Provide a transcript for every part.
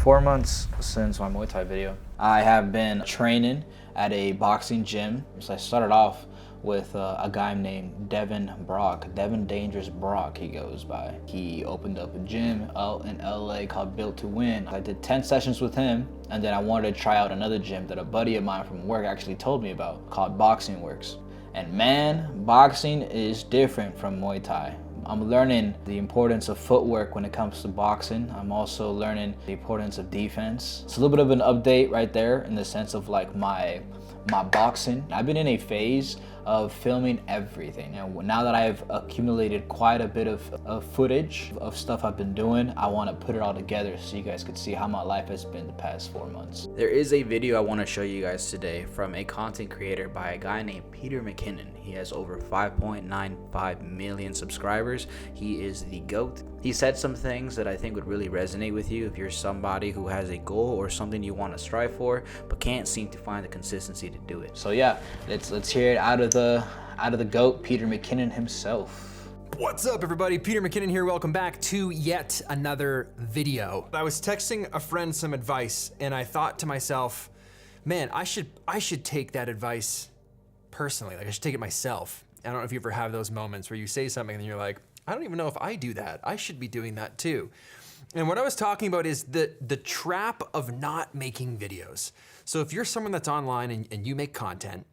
4 months since my Muay Thai video, I have been training at a boxing gym. So I started off with a guy named Devin Brock, Devin Dangerous Brock he goes by. He opened up a gym out in LA called Built to Win. I did 10 sessions with him, and then I wanted to try out another gym that a buddy of mine from work actually told me about called Boxing Works. And man, boxing is different from Muay Thai. I'm learning the importance of footwork when it comes to boxing. I'm also learning the importance of defense. It's a little bit of an update right there in the sense of like my boxing. I've been in a phase of filming everything, and now that I've accumulated quite a bit of footage of stuff I've been doing, I want to put it all together so you guys could see how my life has been the past 4 months. There is a video I want to show you guys today from a content creator by a guy named Peter McKinnon. He has over 5.95 million subscribers. He is the GOAT. He said some things that I think would really resonate with you if you're somebody who has a goal or something you want to strive for but can't seem to find the consistency to do it. So yeah, let's hear it out of the GOAT, Peter McKinnon himself. What's up, everybody? Peter McKinnon here. Welcome back to yet another video. I was texting a friend some advice and I thought to myself, man, I should take that advice personally. Like I should take it myself. I don't know if you ever have those moments where you say something and you're like, I don't even know if I do that. I should be doing that too. And what I was talking about is the trap of not making videos. So if you're someone that's online and you make content,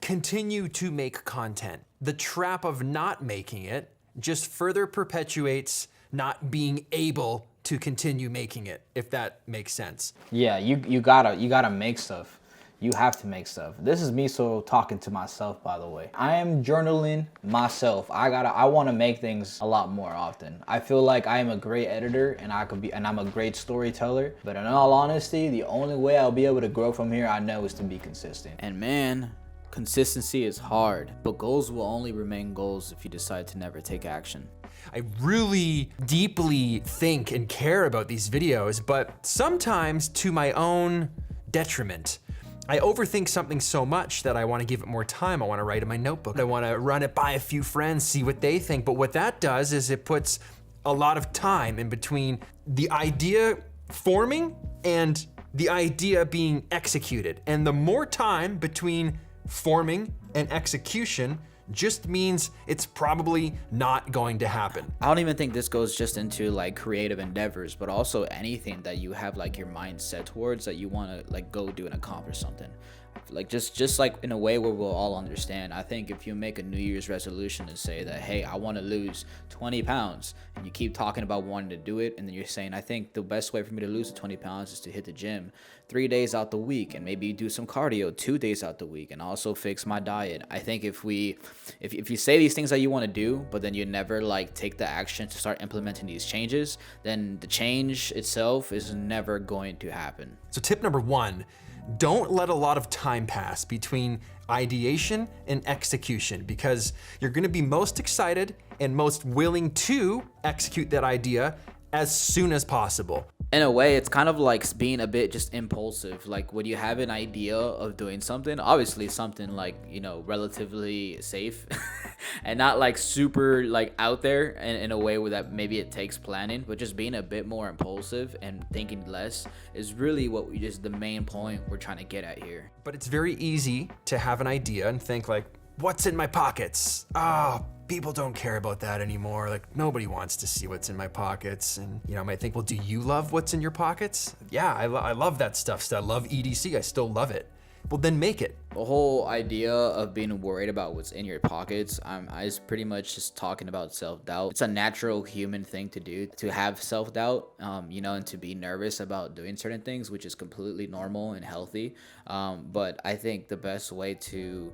continue to make content. The trap of not making it just further perpetuates not being able to continue making it, if that makes sense. Yeah, you gotta make stuff. You have to make stuff. This is me talking to myself, by the way. I am journaling myself. I want to make things a lot more often. I feel like I am a great editor and I'm a great storyteller. But in all honesty, the only way I'll be able to grow from here, I know, is to be consistent. And man, consistency is hard, but goals will only remain goals if you decide to never take action. I really deeply think and care about these videos, but sometimes to my own detriment. I overthink something so much that I want to give it more time. I want to write in my notebook. I want to run it by a few friends, see what they think. But what that does is it puts a lot of time in between the idea forming and the idea being executed. And the more time between forming and execution just means it's probably not going to happen. I don't even think this goes just into like creative endeavors, but also anything that you have like your mind set towards that you want to like go do and accomplish something. Like just like in a way where we'll all understand. I think if you make a New Year's resolution and say that, hey, I want to lose 20 pounds, and you keep talking about wanting to do it, and then you're saying, I think the best way for me to lose the 20 pounds is to hit the gym 3 days out the week, and maybe do some cardio 2 days out the week, and also fix my diet. I think if you say these things that you want to do, but then you never like take the action to start implementing these changes, then the change itself is never going to happen. So tip number one, don't let a lot of time pass between ideation and execution, because you're gonna be most excited and most willing to execute that idea as soon as possible. In a way, it's kind of like being a bit just impulsive. Like when you have an idea of doing something, obviously something like, you know, relatively safe and not like super like out there in a way where that maybe it takes planning, but just being a bit more impulsive and thinking less is really what the main point we're trying to get at here. But it's very easy to have an idea and think like, what's in my pockets? People don't care about that anymore. Like nobody wants to see what's in my pockets. And I might think, well, do you love what's in your pockets? Yeah, I love that stuff. I love EDC, I still love it. Well, then make it. The whole idea of being worried about what's in your pockets, I was pretty much just talking about self-doubt. It's a natural human thing to do, to have self-doubt, and to be nervous about doing certain things, which is completely normal and healthy. But I think the best way to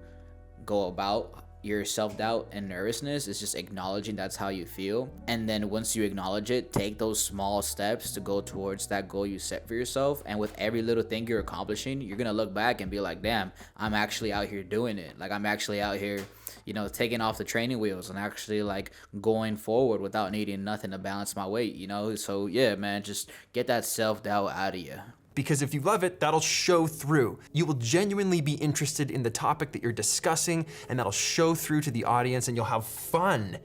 go about your self-doubt and nervousness is just acknowledging that's how you feel, and then once you acknowledge it, take those small steps to go towards that goal you set for yourself. And with every little thing you're accomplishing, you're gonna look back and be like, damn, I'm actually out here doing it. Like I'm actually out here taking off the training wheels and actually like going forward without needing nothing to balance my weight, so yeah, man, just get that self-doubt out of you. Because if you love it, that'll show through. You will genuinely be interested in the topic that you're discussing, and that'll show through to the audience, and you'll have fun.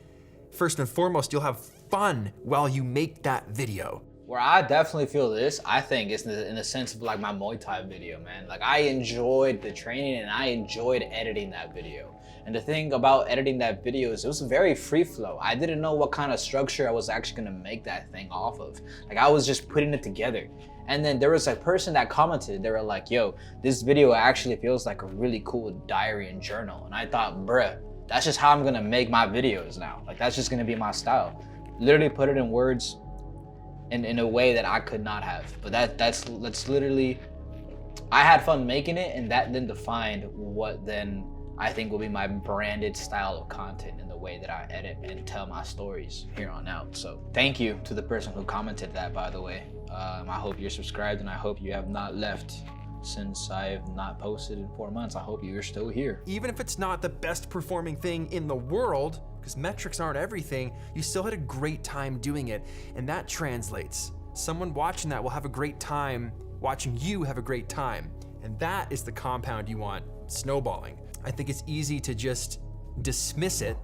First and foremost, you'll have fun while you make that video. Where I definitely feel this, I think it's in the sense of like my Muay Thai video, man. Like I enjoyed the training and I enjoyed editing that video. And the thing about editing that video is it was very free flow. I didn't know what kind of structure I was actually gonna make that thing off of. Like I was just putting it together. And then there was a person that commented, they were like, yo, this video actually feels like a really cool diary and journal. And I thought, bruh, that's just how I'm gonna make my videos now. Like that's just gonna be my style. Literally put it in words in a way that I could not have. But that's literally, I had fun making it, and that then defined what then I think will be my branded style of content in the way that I edit and tell my stories here on out. So thank you to the person who commented that, by the way. I hope you're subscribed and I hope you have not left since I have not posted in 4 months. I hope you're still here. Even if it's not the best performing thing in the world, because metrics aren't everything, you still had a great time doing it, and that translates. Someone watching that will have a great time watching you have a great time, and that is the compound you want snowballing. I think it's easy to just dismiss it,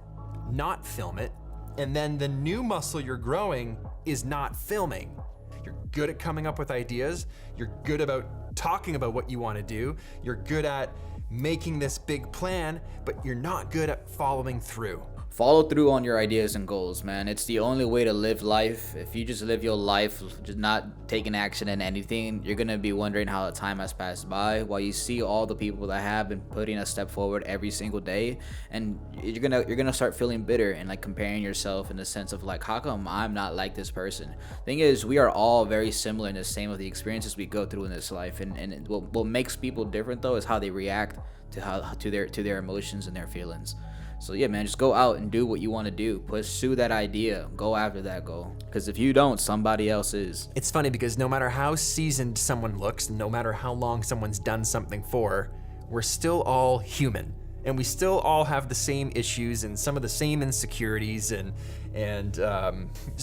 not film it, and then the new muscle you're growing is not filming. You're good at coming up with ideas, you're good about talking about what you want to do, you're good at making this big plan, but you're not good at following through. Follow through on your ideas and goals, man. It's the only way to live life. If you just live your life just not taking action in anything, you're gonna be wondering how the time has passed by while you see all the people that have been putting a step forward every single day, and you're gonna start feeling bitter and like comparing yourself in the sense of like, how come I'm not like this person? Thing is, we are all very similar in the same of the experiences we go through in this life, and what makes people different though is how they react to their emotions and their feelings. So yeah, man, just go out and do what you want to do. Pursue that idea. Go after that goal. Because if you don't, somebody else is. It's funny because no matter how seasoned someone looks, no matter how long someone's done something for, we're still all human. And we still all have the same issues and some of the same insecurities and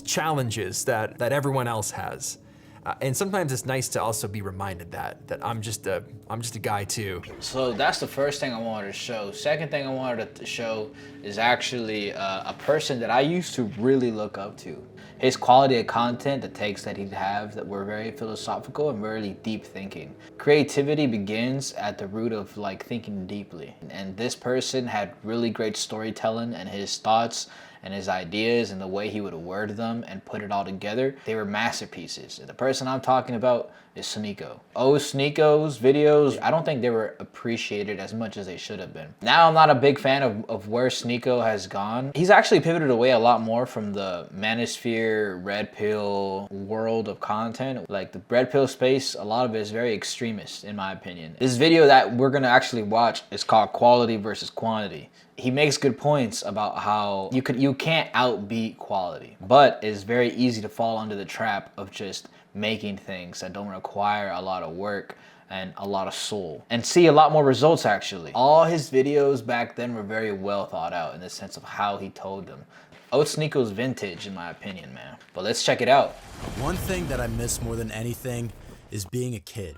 challenges that everyone else has. And sometimes it's nice to also be reminded that I'm just a guy too. So that's the first thing I wanted to show. Second thing I wanted to show is actually a person that I used to really look up to. His quality of content, the takes that he'd have that were very philosophical and really deep thinking. Creativity begins at the root of like thinking deeply. And this person had really great storytelling, and his thoughts and his ideas and the way he would word them and put it all together, they were masterpieces. The person I'm talking about is Sneako. Sneako's videos, I don't think they were appreciated as much as they should have been. Now I'm not a big fan of where Sneako has gone. He's actually pivoted away a lot more from the Manosphere, Red Pill world of content. Like the Red Pill space, a lot of it is very extremist in my opinion. This video that we're gonna actually watch is called Quality versus Quantity. He makes good points about how you can't outbeat quality, but it's very easy to fall under the trap of just making things that don't require a lot of work and a lot of soul, and see a lot more results actually. All his videos back then were very well thought out in the sense of how he told them. Sneako's vintage in my opinion, man. But let's check it out. One thing that I miss more than anything is being a kid.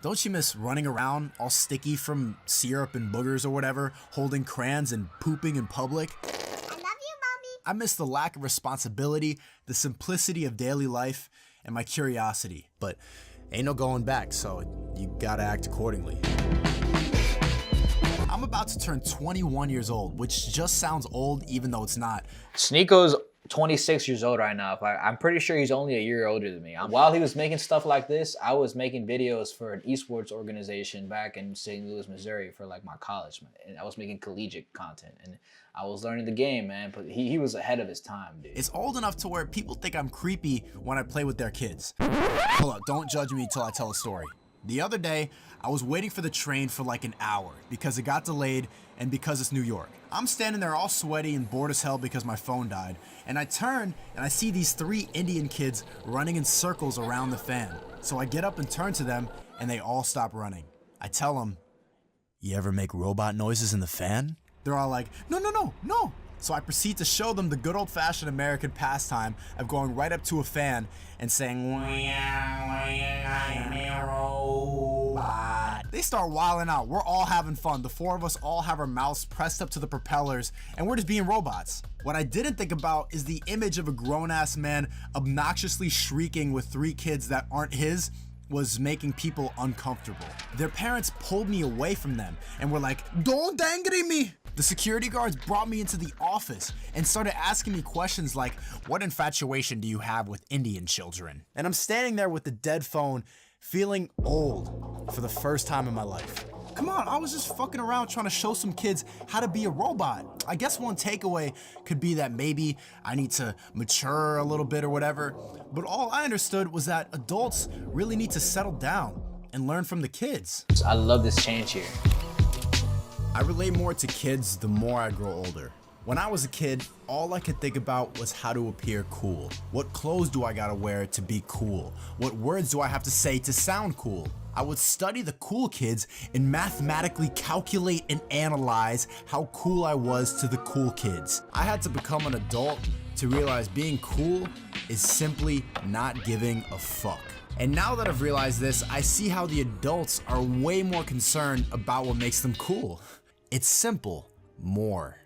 Don't you miss running around all sticky from syrup and boogers or whatever, holding crayons and pooping in public? I love you, Mommy. I miss the lack of responsibility, the simplicity of daily life, and my curiosity. But ain't no going back, so you gotta act accordingly. I'm about to turn 21 years old, which just sounds old even though it's not. Sneako's 26 years old right now. I'm pretty sure he's only a year older than me. While he was making stuff like this, I was making videos for an esports organization back in St. Louis, Missouri for like my college. And I was making collegiate content and I was learning the game, man. But he was ahead of his time, dude. It's old enough to where people think I'm creepy when I play with their kids. Hold up, don't judge me till I tell a story. The other day, I was waiting for the train for like an hour because it got delayed and because it's New York. I'm standing there all sweaty and bored as hell because my phone died, and I turn and I see these 3 Indian kids running in circles around the fan. So I get up and turn to them and they all stop running. I tell them, "You ever make robot noises in the fan?" They're all like, "No, no, no, no." So I proceed to show them the good old-fashioned American pastime of going right up to a fan and saying, "I'm a robot." They start wilding out. We're all having fun. The four of us all have our mouths pressed up to the propellers, and we're just being robots. What I didn't think about is the image of a grown-ass man obnoxiously shrieking with 3 kids that aren't his was making people uncomfortable. Their parents pulled me away from them and were like, "Don't angry me." The security guards brought me into the office and started asking me questions like, "What infatuation do you have with Indian children?" And I'm standing there with the dead phone, feeling old for the first time in my life. Come on, I was just fucking around trying to show some kids how to be a robot. I guess one takeaway could be that maybe I need to mature a little bit or whatever, but all I understood was that adults really need to settle down and learn from the kids. I love this change here. I relate more to kids the more I grow older. When I was a kid, all I could think about was how to appear cool. What clothes do I gotta wear to be cool? What words do I have to say to sound cool? I would study the cool kids and mathematically calculate and analyze how cool I was to the cool kids. I had to become an adult to realize being cool is simply not giving a fuck. And now that I've realized this, I see how the adults are way more concerned about what makes them cool. It's simple. More,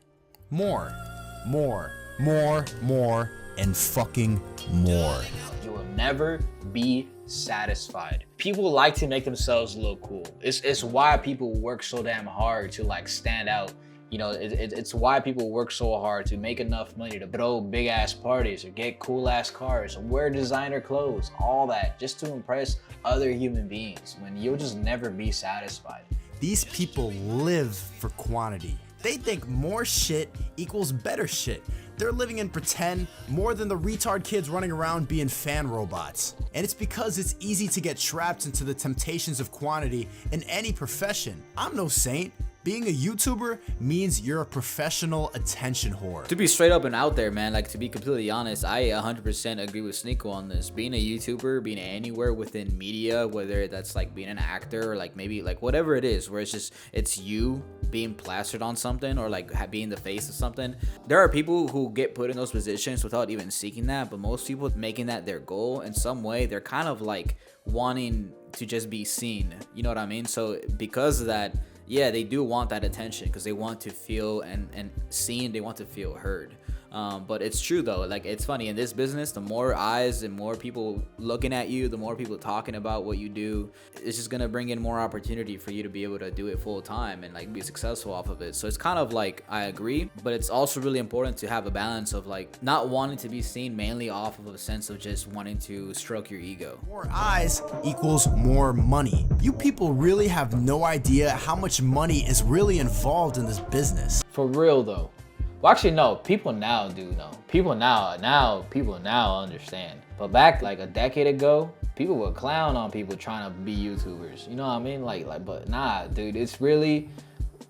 and fucking more. You will never be satisfied. People like to make themselves look cool. It's why people work so damn hard to like stand out. You know, it's why people work so hard to make enough money to throw big ass parties or get cool ass cars or wear designer clothes, all that just to impress other human beings when you'll just never be satisfied. These people live for quantity. They think more shit equals better shit. They're living in pretend more than the retard kids running around being fan robots. And it's because it's easy to get trapped into the temptations of quantity in any profession. I'm no saint. Being a YouTuber means you're a professional attention whore. To be straight up and out there, man, like to be completely honest, I 100% agree with Sneako on this. Being a YouTuber, being anywhere within media, whether that's like being an actor or like maybe like whatever it is, where it's you being plastered on something or like being the face of something. There are people who get put in those positions without even seeking that, but most people making that their goal in some way, they're kind of like wanting to just be seen. You know what I mean? So because of that, yeah, they do want that attention because they want to feel and seen, they want to feel heard. But it's true though, like it's funny in this business, the more eyes and more people looking at you, the more people talking about what you do, it's just gonna bring in more opportunity for you to be able to do it full time and like be successful off of it. So it's kind of like, I agree, but it's also really important to have a balance of like not wanting to be seen mainly off of a sense of just wanting to stroke your ego. More eyes equals more money. You people really have no idea how much money is really involved in this business. For real though. Well, actually, no. People now do know. People now understand. But back like a decade ago, people would clown on people trying to be YouTubers. You know what I mean? Like, but nah, dude. It's really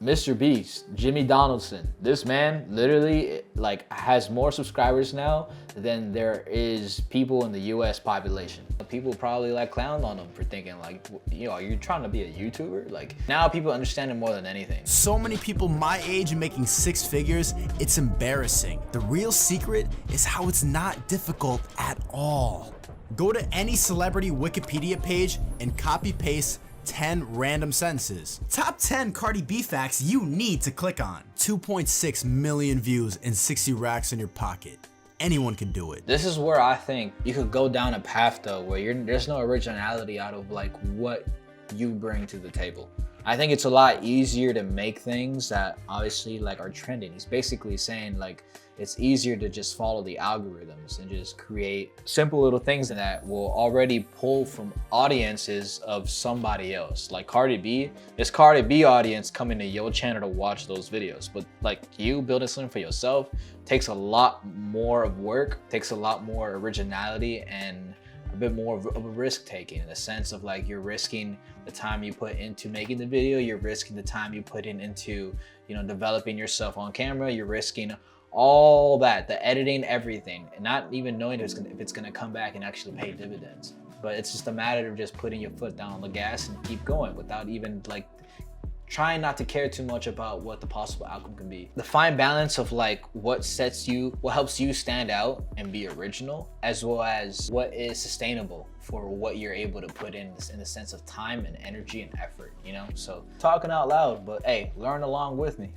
Mr. Beast, Jimmy Donaldson. This man literally like has more subscribers now than there is people in the U.S. population. People probably like clowned on him for thinking like, you know, are you trying to be a YouTuber? Like now people understand it more than anything. So many people my age making 6 figures, it's embarrassing. The real secret is how it's not difficult at all. Go to any celebrity Wikipedia page and copy paste 10 random sentences. Top 10 Cardi B facts you need to click on. 2.6 million views and 60 racks in your pocket. Anyone can do it. This is where I think you could go down a path though, where there's no originality out of like what you bring to the table. I think it's a lot easier to make things that obviously like are trending. It's basically saying like it's easier to just follow the algorithms and just create simple little things that will already pull from audiences of somebody else. Like Cardi B, it's Cardi B audience coming to your channel to watch those videos. But like you building something for yourself takes a lot more of work, takes a lot more originality and a bit more of a risk taking, in the sense of like you're risking the time you put into making the video, you're risking the time you put into, you know, developing yourself on camera, you're risking all that, the editing, everything, and not even knowing if it's gonna come back and actually pay dividends. But it's just a matter of just putting your foot down on the gas and keep going without even like trying not to care too much about what the possible outcome can be. The fine balance of like what helps you stand out and be original, as well as what is sustainable for what you're able to put in the sense of time and energy and effort, you know? So talking out loud, but hey, learn along with me.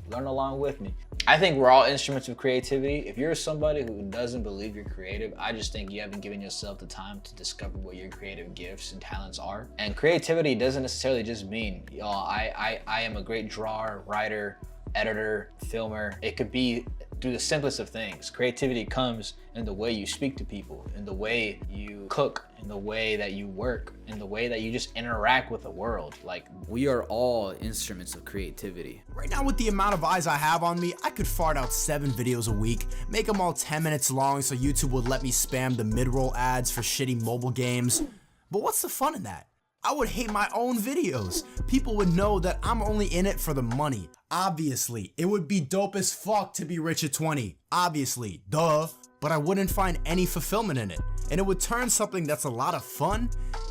I think we're all instruments of creativity. If you're somebody who doesn't believe you're creative, I just think you haven't given yourself the time to discover what your creative gifts and talents are. And creativity doesn't necessarily just mean, I am a great drawer, writer, editor, filmer. It could be through the simplest of things. Creativity comes in the way you speak to people, in the way you cook, in the way that you work, in the way that you just interact with the world. Like, We are all instruments of creativity. Right now, with the amount of eyes I have on me, I could fart out 7 videos a week, make them all 10 minutes long so YouTube would let me spam the mid-roll ads for shitty mobile games. But what's the fun in that? I would hate my own videos. People would know that I'm only in it for the money. Obviously, it would be dope as fuck to be rich at 20. Obviously, duh. But I wouldn't find any fulfillment in it. And it would turn something that's a lot of fun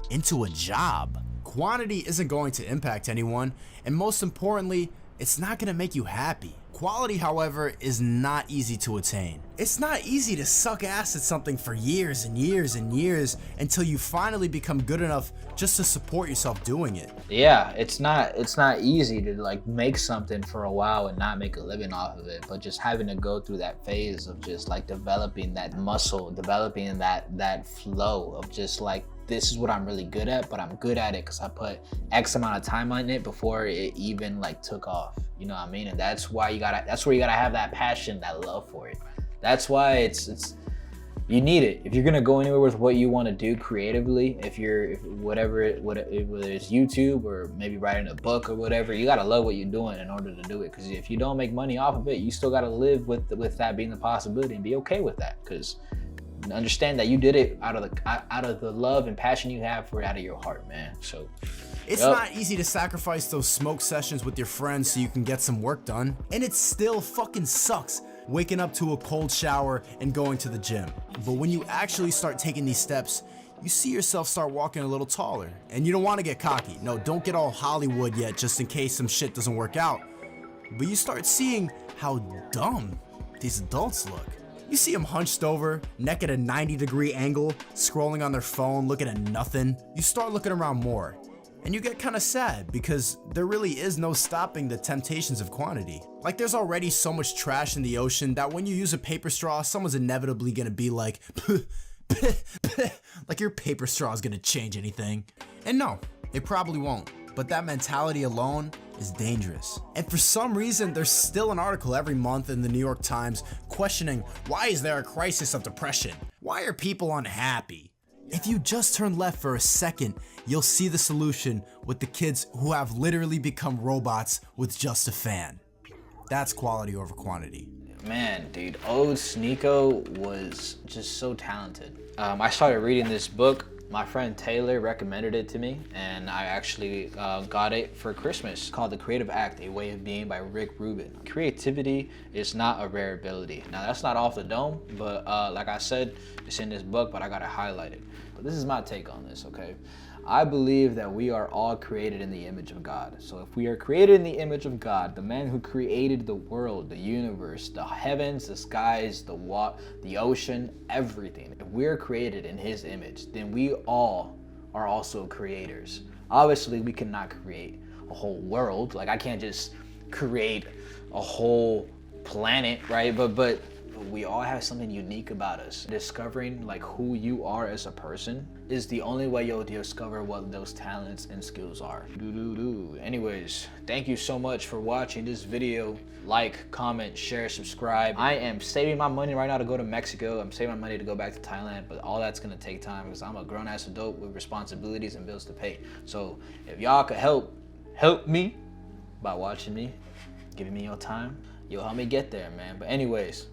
into a job. Quantity isn't going to impact anyone, and most importantly, it's not gonna make you happy. Quality, however, is not easy to attain. It's not easy to suck ass at something for years and years and years until you finally become good enough just to support yourself doing it. yeah, it's not easy to like make something for a while and not make a living off of it, but just having to go through that phase of just like developing that muscle, developing that flow of just like, this is what I'm really good at, but I'm good at it because I put X amount of time on it before it even like took off. You know what I mean? And that's where you gotta have that passion, that love for it. That's why it's you need it. If you're gonna go anywhere with what you want to do creatively, whether it's YouTube or maybe writing a book or whatever, you gotta love what you're doing in order to do it. Because if you don't make money off of it, you still gotta live with that being the possibility and be okay with that. Because understand that you did it out of the love and passion you have for it, out of your heart, man. So it's not easy to sacrifice those smoke sessions with your friends so you can get some work done. And it still fucking sucks waking up to a cold shower and going to the gym. But when you actually start taking these steps, you see yourself start walking a little taller. And you don't want to get cocky. No, don't get all Hollywood yet just in case some shit doesn't work out. But you start seeing how dumb these adults look. You see them hunched over, neck at a 90-degree angle, scrolling on their phone, looking at nothing. You start looking around more, and you get kind of sad because there really is no stopping the temptations of quantity. Like, there's already so much trash in the ocean that when you use a paper straw, someone's inevitably gonna be like, like your paper straw is gonna change anything. And no, it probably won't. But that mentality alone is dangerous. And for some reason, there's still an article every month in the New York Times questioning, why is there a crisis of depression? Why are people unhappy? If you just turn left for a second, you'll see the solution with the kids who have literally become robots with just a fan. That's quality over quantity. Man, dude, Old Sneeko was just so talented. I started reading this book. My friend Taylor recommended it to me, and I actually got it for Christmas. It's called The Creative Act, A Way of Being by Rick Rubin. Creativity is not a rare ability. Now, that's not off the dome, but like I said, it's in this book, but I got it highlighted. But this is my take on this, okay? I believe that we are all created in the image of God. So if we are created in the image of God, the man who created the world, the universe, the heavens, the skies, the ocean, everything, if we're created in his image, then we all are also creators. Obviously, we cannot create a whole world. Like, I can't just create a whole planet, right? But we all have something unique about us. Discovering like who you are as a person is the only way you'll discover what those talents and skills are. Anyways, thank you so much for watching this video. Like, comment, share, subscribe. I am saving my money right now to go to Mexico. I'm saving my money to go back to Thailand, but all that's gonna take time because I'm a grown-ass adult with responsibilities and bills to pay. So if y'all could help me by watching me, giving me your time, you'll help me get there, man. But anyways,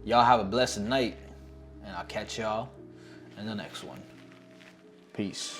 y'all have a blessed night, and I'll catch y'all in the next one. Peace.